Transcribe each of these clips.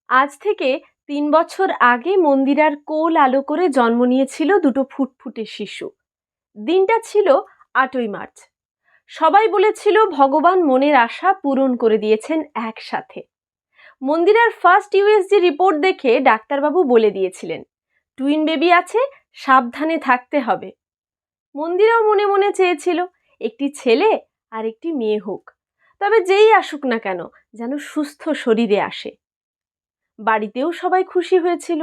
আজ থেকে ৩ বছর আগে মন্দিরার কোল আলো করে জন্ম নিয়েছিল দুটো ফুটফুটে শিশু। দিনটা ছিল ৮ই মার্চ। সবাই বলেছিল ভগবান মনের আশা পূরণ করে দিয়েছেন একসাথে। মন্দিরার ফার্স্ট ইউএসজি রিপোর্ট দেখে ডাক্তারবাবু বলে দিয়েছিলেন, টুইন বেবি আছে, সাবধানে থাকতে হবে। মন্দিরাও মনে মনে চেয়েছিল একটি ছেলে আর একটি মেয়ে হোক, তবে যেই আসুক না কেন যেন সুস্থ শরীরে আসে। বাড়িতেও সবাই খুশি হয়েছিল।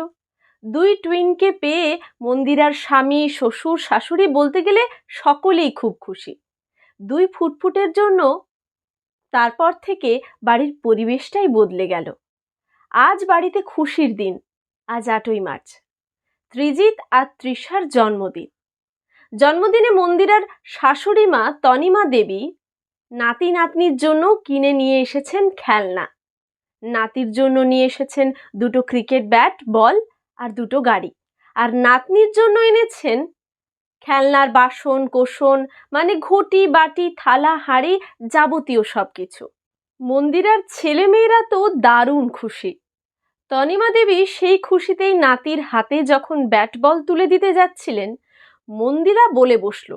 দুই টুইনকে পেয়ে মন্দিরার স্বামী, শ্বশুর, শাশুড়ি, বলতে গেলে সকলেই খুব খুশি। দুই ফুটফুটের জন্য তারপর থেকে বাড়ির পরিবেশটাই বদলে গেল। আজ বাড়িতে খুশির দিন। আজ ৮ই মার্চ, ত্রিজিৎ আর তৃষার জন্মদিন। জন্মদিনে মন্দিরার শাশুড়ি মা তনিমা দেবী নাতি নাতনির জন্য কিনে নিয়ে এসেছেন খেলনা। নাতির জন্য নিয়ে এসেছেন দুটো ক্রিকেট ব্যাট, বল আর দুটো গাড়ি। আর নাতনির জন্য এনেছেন খেলনার বাসন কোসন, মানে ঘটি বাটি থালা হাঁড়ি, যাবতীয় সব কিছু। মন্দিরার ছেলেমেয়েরা তো দারুণ খুশি। তনিমা দেবী সেই খুশিতেই নাতির হাতে যখন ব্যাট বল তুলে দিতে যাচ্ছিলেন, মন্দিরা বলে বসলো,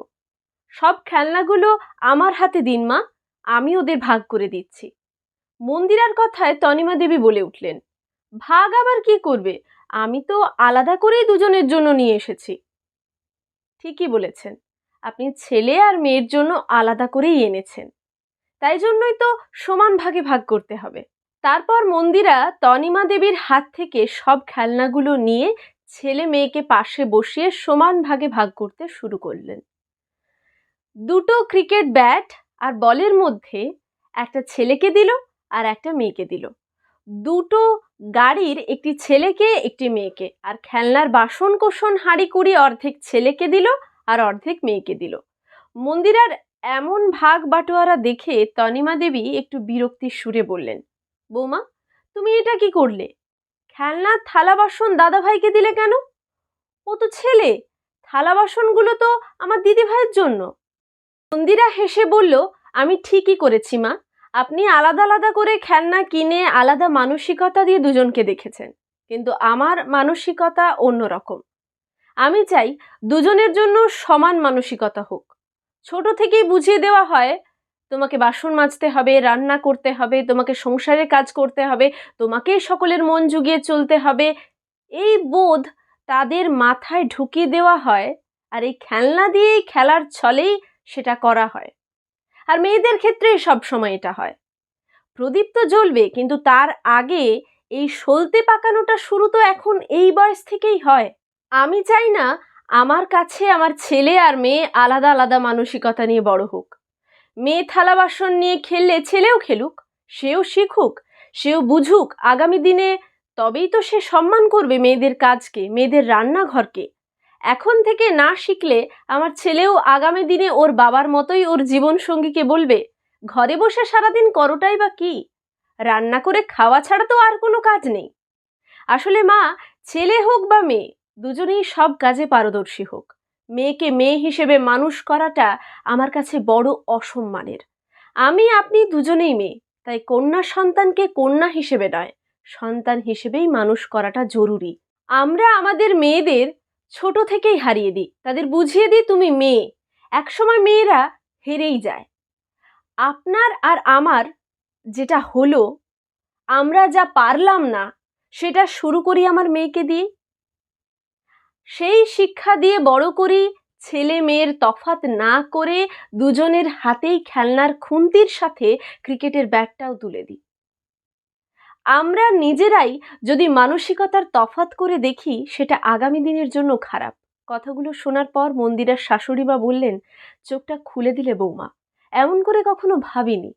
সব খেলনাগুলো আমার হাতে দিন মা, আমি ওদের ভাগ করে দিচ্ছি। মন্দিরার কথায় তনিমা দেবী বলে উঠলেন, ভাগ আবার কি করবে, আমি তো আলাদা করেই দুজনের জন্য নিয়ে এসেছি। ঠিকই বলেছেন, আপনি ছেলে আর মেয়ের জন্য আলাদা করেই এনেছেন, তাই জন্যই তো সমান ভাগে ভাগ করতে হবে। তারপর মন্দিরা তনিমা দেবীর হাত থেকে সব খেলনাগুলো নিয়ে ছেলে মেয়েকে পাশে বসিয়ে সমান ভাগে ভাগ করতে শুরু করলেন। দুটো ক্রিকেট ব্যাট আর বলের মধ্যে একটা ছেলেকে দিল আর একটা মেয়েকে দিল। দুটো গাড়ির একটি ছেলেকে একটি মেয়েকে, আর খেলনার বাসন কোসন হাঁড়ি কুড়ি অর্ধেক ছেলেকে দিল আর অর্ধেক মেয়েকে দিল। মন্দিরার এমন ভাগ বাটোয়ারা দেখে তনিমা দেবী একটু বিরক্তির সুরে বললেন, বৌমা, তুমি এটা কি করলে? খেলনার থালা বাসন দাদা ভাইকে দিলে কেন? ও তো ছেলে, থালা বাসনগুলো তো আমার দিদি ভাইয়ের জন্য। মন্দিরা হেসে বলল, আমি ঠিকই করেছি মা, আপনি আলাদা আলাদা করে খেলনা কিনে আলাদা মানসিকতা দিয়ে দুজনকে দেখেছেন, কিন্তু আমার মানসিকতা অন্যরকম। আমি চাই দুজনের জন্য সমান মানসিকতা হোক। ছোট থেকেই বুঝিয়ে দেওয়া হয়, তোমাকে বাসন মাজতে হবে, রান্না করতে হবে, তোমাকে সংসারের কাজ করতে হবে, তোমাকেই সকলের মন জুগিয়ে চলতে হবে। এই বোধ তাদের মাথায় ঢুকিয়ে দেওয়া হয়, আর এই খেলনা দিয়েই খেলার ছলেই সেটা করা হয়। আর মেয়েদের ক্ষেত্রে সব সময় এটা হয়। প্রদীপ তো জ্বলবে, কিন্তু তার আগে এই সলতে পাকানোটা শুরু তো এখন এই বয়স থেকেই হয়। আমি চাই না আমার কাছে আমার ছেলে আর মেয়ে আলাদা আলাদা মানসিকতা নিয়ে বড় হোক। মেয়ে থালা বাসন নিয়ে খেললে ছেলেও খেলুক, সেও শিখুক, সেও বুঝুক আগামী দিনে, তবেই তো সে সম্মান করবে মেয়েদের কাজকে, মেয়েদের রান্নাঘরকে। এখন থেকে না শিখলে আমার ছেলেও আগামী দিনে ওর বাবার মতোই ওর জীবনসঙ্গীকে বলবে, ঘরে বসে সারাদিন করোটাই বা কি, রান্না করে খাওয়া ছাড়া তো আর কোনো কাজ নেই। আসলে মা, ছেলে হোক বা মেয়ে, দুজনেই সব কাজে পারদর্শী হোক। মেয়েকে মেয়ে হিসেবে মানুষ করাটা আমার কাছে বড় অসম্মানের। আমি আপনি দুজনেই মেয়ে, তাই কন্যা সন্তানকে কন্যা হিসেবে নয়, সন্তান হিসেবেই মানুষ করাটা জরুরি। আমরা আমাদের মেয়েদের ছোট থেকেই হারিয়ে দিই, তাদের বুঝিয়ে দিই তুমি মেয়ে। একসময় মেয়েরা হেরেই যায়। আপনার আর আমার যেটা হলো, আমরা যা পারলাম না সেটা শুরু করি আমার মেয়েকে দিয়ে, সেই শিক্ষা দিয়ে বড় করি। ছেলে মেয়ের তফাৎ না করে দুজনের হাতেই খেলনার খুন্তির সাথে ক্রিকেটের ব্যাটটাও তুলে দিই। আমরা নিজেরাই যদি মানসিকতার তফাৎ করে দেখি, সেটা আগামী দিনের জন্য খারাপ। কথাগুলো শোনার পর মন্দিরার শাশুড়িমা বললেন, চোখটা খুলে দিলে বৌমা, এমন করে কখনো ভাবিনি।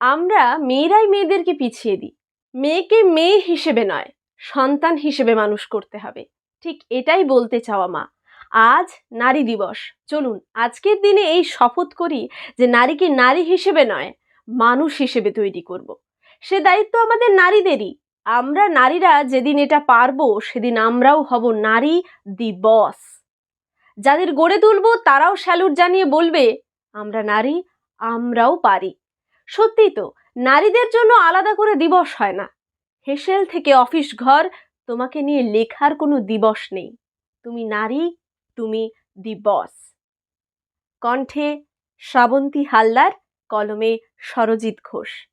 আমরা মেয়েরাই মেয়েদেরকে পিছিয়ে দিই। মেয়েকে মেয়ে হিসেবে নয়, সন্তান হিসেবে মানুষ করতে হবে। ঠিক এটাই বলতে চাওয়া মা। আজ নারী দিবস, চলুন আজকের দিনে এই শপথ করি যে নারীকে নারী হিসেবে নয়, মানুষ হিসেবে তৈরি করব। সে দায়িত্ব আমাদের নারীদেরই। আমরা নারীরা যেদিন এটা পারবো, সেদিন আমরাও হব নারী দি বস। যাদের গড়ে তুলবো তারাও স্যালুট জানিয়ে বলবে, আমরা নারী, আমরাও পারি। সত্যি তো, নারীদের জন্য আলাদা করে দিবস হয় না। হেসেল থেকে অফিস ঘর, তোমাকে নিয়ে লেখার কোনো দিবস নেই। তুমি নারী, তুমি দি বস। কণ্ঠে শ্রাবন্তী হালদার, কলমে সরজিৎ ঘোষ।